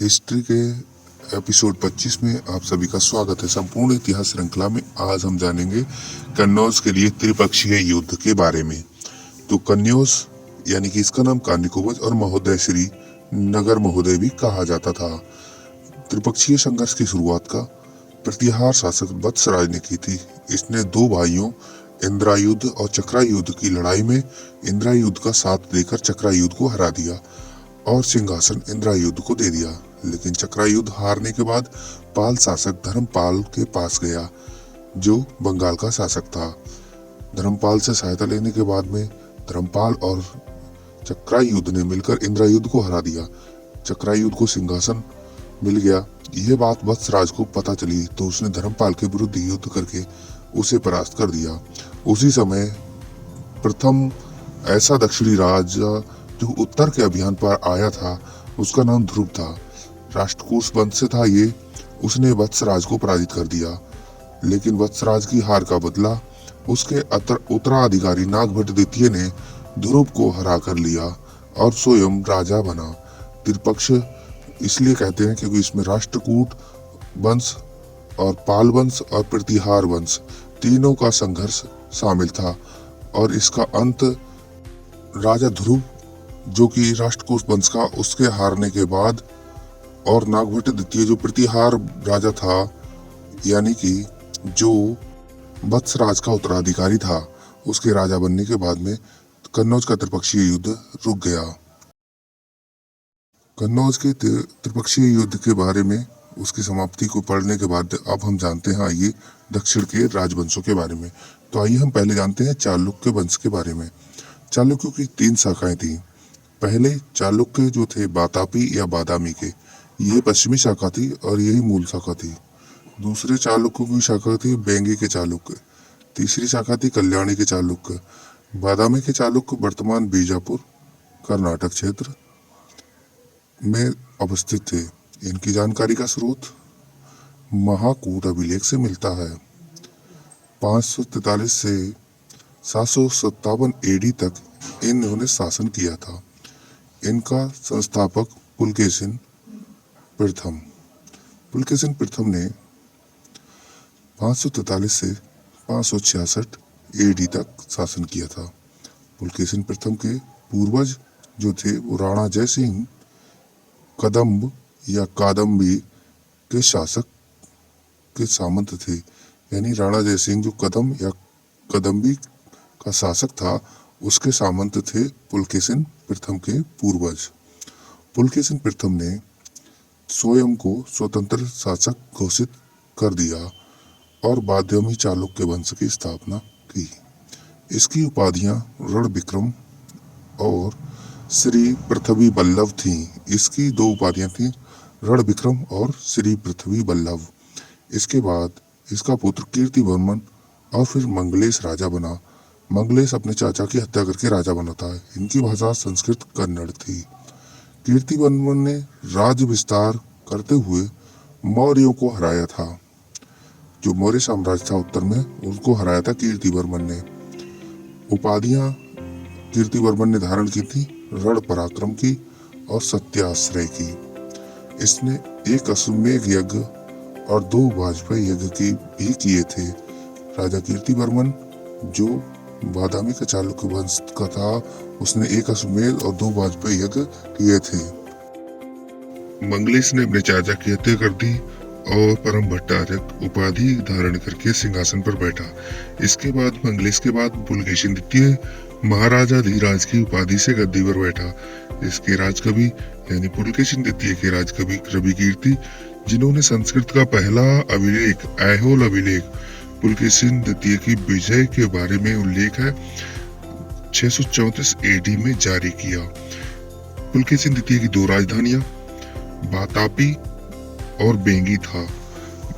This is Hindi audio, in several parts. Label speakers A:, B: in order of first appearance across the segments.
A: हिस्ट्री के एपिसोड 25 में आप सभी का स्वागत है। संपूर्ण इतिहास श्रृंखला में आज हम जानेंगे कन्नौज के लिए त्रिपक्षीय युद्ध के बारे में। तो कन्नौज यानी कि इसका नाम कानिकोवज और महोदय श्री नगर महोदय भी कहा जाता था। त्रिपक्षीय संघर्ष की शुरुआत का प्रतिहार शासक वत्सराज ने की थी। इसने दो भाइयों इंद्रायुध और चक्रायुध की लड़ाई में इंद्रायुध का साथ देकर चक्रायुध को हरा दिया और सिंहासन इंद्रायुध को दे दिया। लेकिन चक्रायुध हारने के बाद पाल शासक धर्मपाल के पास गया, जो बंगाल का शासक था। धर्मपाल से सहायता लेने के बाद में धर्मपाल और चक्रायुध ने मिलकर इंद्रायुध को हरा दिया। चक्रायुध को सिंहासन मिल गया। यह बात वत्सराज को पता चली तो उसने धर्मपाल के विरुद्ध युद्ध करके उसे परास्त कर दिया। उसी समय प्रथम ऐसा दक्षिणी राजा जो उत्तर के अभियान पर आया था, उसका नाम ध्रुव था। राष्ट्रकूट वंश से था ये। उसने वत्सराज को पराजित कर दिया, लेकिन वत्सराज की हार का बदला उसके उत्तराधिकारी नागभट्ट द्वितीय ने ध्रुव को हरा कर लिया और स्वयं राजा बना। त्रिपक्ष इसलिए कहते हैं क्योंकि इसमें राष्ट्रकूट वंश और पाल वंश और प्रतिहार वंश तीनों का संघर्ष शामिल था और इसका अंत राजा ध्रुव जो कि राष्ट्रकूट वंश का, उसके हारने के बाद, और नागभट्ट द्वितीय जो प्रतिहार राजा था यानी कि जो वत्सराज का उत्तराधिकारी था, उसके राजा बनने के बाद में कन्नौज का त्रिपक्षीय युद्ध रुक गया। कन्नौज के त्रिपक्षीय युद्ध के बारे में, उसकी समाप्ति को पढ़ने के बाद अब हम जानते हैं आइए दक्षिण के राजवंशों के बारे में। तो आइए हम पहले जानते हैं चालुक्य वंश के बारे में। चालुक्यों की 3 शाखाएं थी। पहले चालुक्य जो थे वातापी या बादामी के, ये पश्चिमी शाखा थी और यही मूल शाखा थी। दूसरे चालुक्यों की शाखा थी बेंगी के चालुक्य। तीसरी शाखा थी कल्याणी के चालुक्य। बादामी के चालुक्य वर्तमान बीजापुर कर्नाटक क्षेत्र में अवस्थित थे। इनकी जानकारी का स्रोत महाकूट अभिलेख से मिलता है। 543 से 757 एडी तक इन्होंने शासन किया था। इनका संस्थापक पुलकेशिन प्रथम ने 543 से 566 एडी तक शासन किया था। पुलकेशिन प्रथम के पूर्वज जो थे वो राणा जयसिंह कदम्ब या कादम्बी के शासक के सामंत थे। यानी राणा जयसिंह जो कदम या कदम्बी का शासक था, उसके सामंत थे पुलकेशिन प्रथम के पूर्वज। पुलकेशिन प्रथम ने स्वयं को स्वतंत्र शासक घोषित कर दिया और बादामी चालुक्य वंश की स्थापना की। इसकी उपाधियां रण विक्रम और श्री पृथ्वी बल्लभ थीं। इसकी 2 उपाधियां थीं, रण विक्रम और श्री पृथ्वी बल्लभ। इसके बाद इसका पुत्र कीर्तिवर्मन और फिर मंगलेश राजा बना। मंगलेश अपने चाचा की हत्या करके राजा बना था। इनकी भाषा संस्कृत कन्नड़ थी। कीर्तिवर्मन ने राज्य विस्तार करते हुए मौर्यों को हराया था। जो मौर्य साम्राज्य था उत्तर में, उनको हराया था कीर्तिवर्मन ने। उपाधियां कीर्तिवर्मन ने धारण की थी रण पराक्रम की और सत्याश्रय की। इसने 1 अश्वमेध यज्ञ और 2 वाजपेयी यज्ञ की भी किए थे। राजा कीर्तिवर्मन जो बादामी का चालुक्य वंश का था, उसने 1 अश्वमेध और 2 वाजपेयी यज्ञ किए थे। मंगलेश ने अपने चाचा की हत्या कर दी और परम भट्टारक उपाधि धारण करके सिंहासन पर बैठा। इसके बाद मंगलेश के बाद पुलकेशिन द्वितीय महाराजा धीराज की उपाधि से गद्दी पर बैठा। इसके राजकवि यानी पुलकेशिन द्वितीय के राजकवि रविकीर्ति, जिन्होंने संस्कृत का पहला अभिलेख ऐहोल अभिलेख पुलकेशिन द्वितीय की विजय के बारे में उल्लेख है 634 एडी में जारी किया। पुलकेशिन द्वितीय की 2 राजधानियां वातापी और बेंगी था।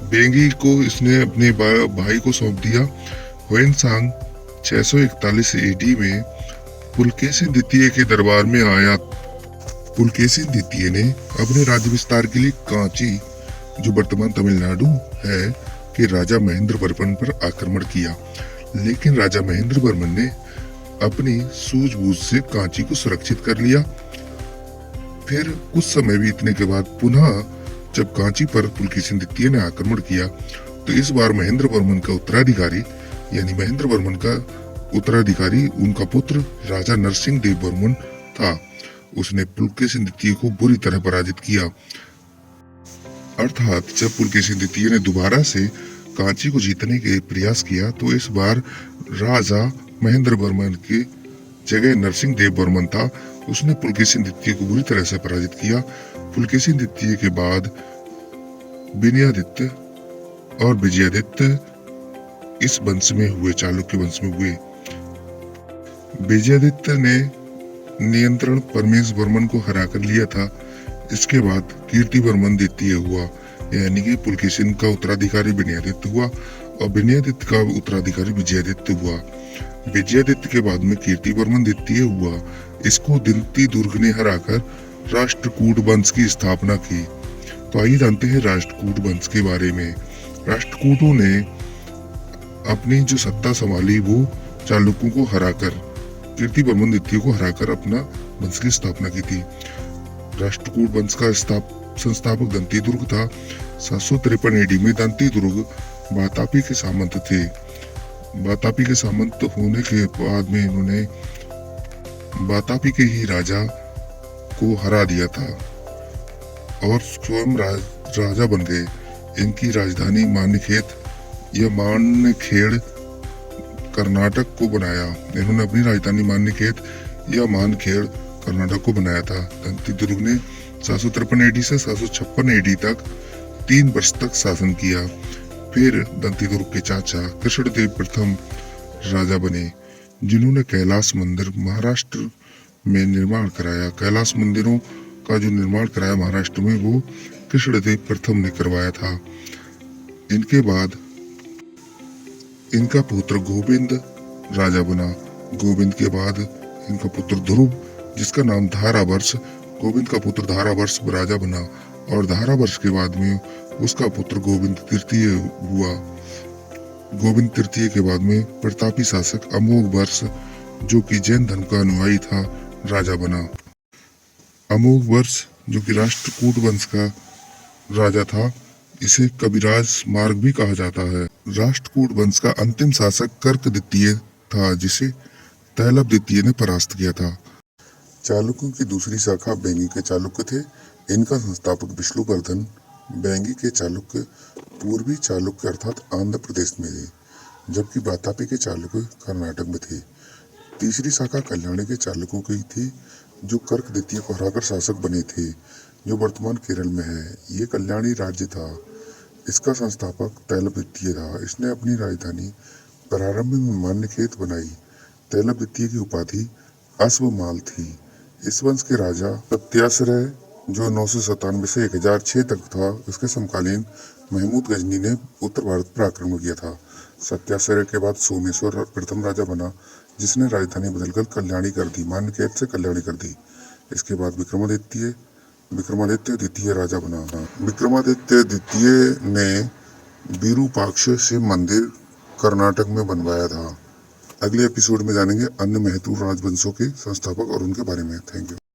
A: बेंगी को इसने अपने भाई को सौंप दिया। हुएनसांग 641 एडी में पुलकेशिन द्वितीय के दरबार में आया। पुलकेशिन द्वितीय ने अपने राज्य विस्तार के लिए कांची, जो वर्तमान तमिलनाडु है, के राजा महेंद्र वर्मन पर आक्रमण किया। लेकिन राजा महेंद्र वर्मन ने अपनी सूझबूझ से कांची को सुरक्षित कर लिया। फिर कुछ समय बीतने के बाद पुनः जब कांची पर पुलकेशिन द्वितीय ने आक्रमण किया तो इस बार महेंद्र वर्मन का उत्तराधिकारी यानी महेंद्र वर्मन का उत्तराधिकारी उनका पुत्र राजा नरसिंह देव वर्मन था। उसने पुलकेशिन द्वितीय को बुरी तरह पराजित किया। अर्थात जब पुलकेशिन द्वितीय ने दोबारा से कांची को जीतने के प्रयास किया तो इस बार राजा महेंद्र वर्मन की जगह नरसिंह देव वर्मन था। उसने पुलकेशिन द्वितीय को बुरी तरह से पराजित किया। पुलकेशिन द्वितीय के बाद विनयादित्य और विजयादित्य इस वंश में हुए, चालुक्य वंश में हुए। विजयादित्य ने नियंत्रण परमेश वर्मन को हरा कर लिया था। इसके बाद कीर्ति वर्मन द्वितीय हुआ, यानी कि पुलकेशिन का उत्तराधिकारी विनयादित्य हुआ और विनयादित्य का उत्तराधिकारी विजयादित्य हुआ। विजयादित्य के बाद में कीर्ति वर्मन द्वितीय हुआ। इसको दिंती दुर्ग ने हराकर राष्ट्रकूट वंश की स्थापना की। तो आइए जानते हैं राष्ट्रकूट वंश के बारे में। राष्ट्रकूटों ने अपनी जो सत्ता संभाली वो चालुक्यों को हराकर, कीर्ति वर्मन द्वितीय को हराकर अपना वंश की स्थापना की थी। राष्ट्रकूट वंश का संस्थापक दंती दुर्ग था। 753 एडी में दंती दुर्ग वातापी के सामंत थे। वातापी के सामंत होने के बाद में इन्होंने वातापी के ही राजा को हरा दिया था और स्वयं राजा बन गए। इनकी राजधानी मान्यखेत या मानखेड़ कर्नाटक को बनाया। इन्होंने अपनी राजधानी मान्यखेत या मानखेड़ कर्नाटक को बनाया था। दंती दुर्ग ने 753 एडी से 756 एडी तक 3 वर्ष तक शासन किया। फिर दंती दुर्ग के चाचा कृष्णदेव प्रथम राजा बने, जिन्होंने कैलाश मंदिर महाराष्ट्र में निर्माण कराया। कैलाश मंदिरों का जो निर्माण कराया महाराष्ट्र में वो कृष्णदेव प्रथम ने करवाया था। इनके बाद इनका पुत्र गोविंद राजा बना। गोविंद के बाद इनका पुत्र ध्रुव, जिसका नाम धारावर्ष, गोविंद का पुत्र धारावर्ष राजा बना और धारावर्ष के बाद में उसका पुत्र गोविंद तृतीय हुआ। गोविंद तृतीय के बाद में प्रतापी शासक अमोघ वर्ष, जो कि जैन धर्म का अनुयायी था, राजा बना। अमोघ वर्ष जो कि राष्ट्रकूट वंश का राजा था, इसे कविराज मार्ग भी कहा जाता है। राष्ट्रकूट वंश का अंतिम शासक कर्क द्वितीय था, जिसे तैलभ द्वितीय ने परास्त किया था। चालुक्यों की दूसरी शाखा बैंगी के चालुक्य थे। इनका संस्थापक विष्णुवर्धन बैंगी के चालुक्य पूर्वी चालुक्य अर्थात आंध्र प्रदेश में थे, जबकि वातापी के चालुक्य कर्नाटक में थे। तीसरी शाखा कल्याणी के चालुक्यों की थी, जो कर्क द्वितीय को हराकर शासक बने थे, जो वर्तमान केरल में है। ये कल्याणी राज्य था। इसका संस्थापक तैलभ द्वितीय था। इसने अपनी राजधानी प्रारंभ में मान्यखेत बनाई। तैलभ द्वितीय की उपाधि अश्वमाल थी। इस वंश के राजा सत्याश्रय, जो 997 से 1006 तक था, उसके समकालीन महमूद गजनी ने उत्तर भारत पर आक्रमण किया था। सत्याश्रय के बाद सोमेश्वर प्रथम राजा बना, जिसने राजधानी बदलकर कल्याणी कर दी, मान्यखेत से कल्याणी कर दी। इसके बाद विक्रमादित्य द्वितीय राजा बना। विक्रमादित्य द्वितीय ने विरूपाक्ष शिव मंदिर कर्नाटक में बनवाया था। अगले एपिसोड में जानेंगे अन्य महत्वपूर्ण राजवंशों के संस्थापक और उनके बारे में। Thank you.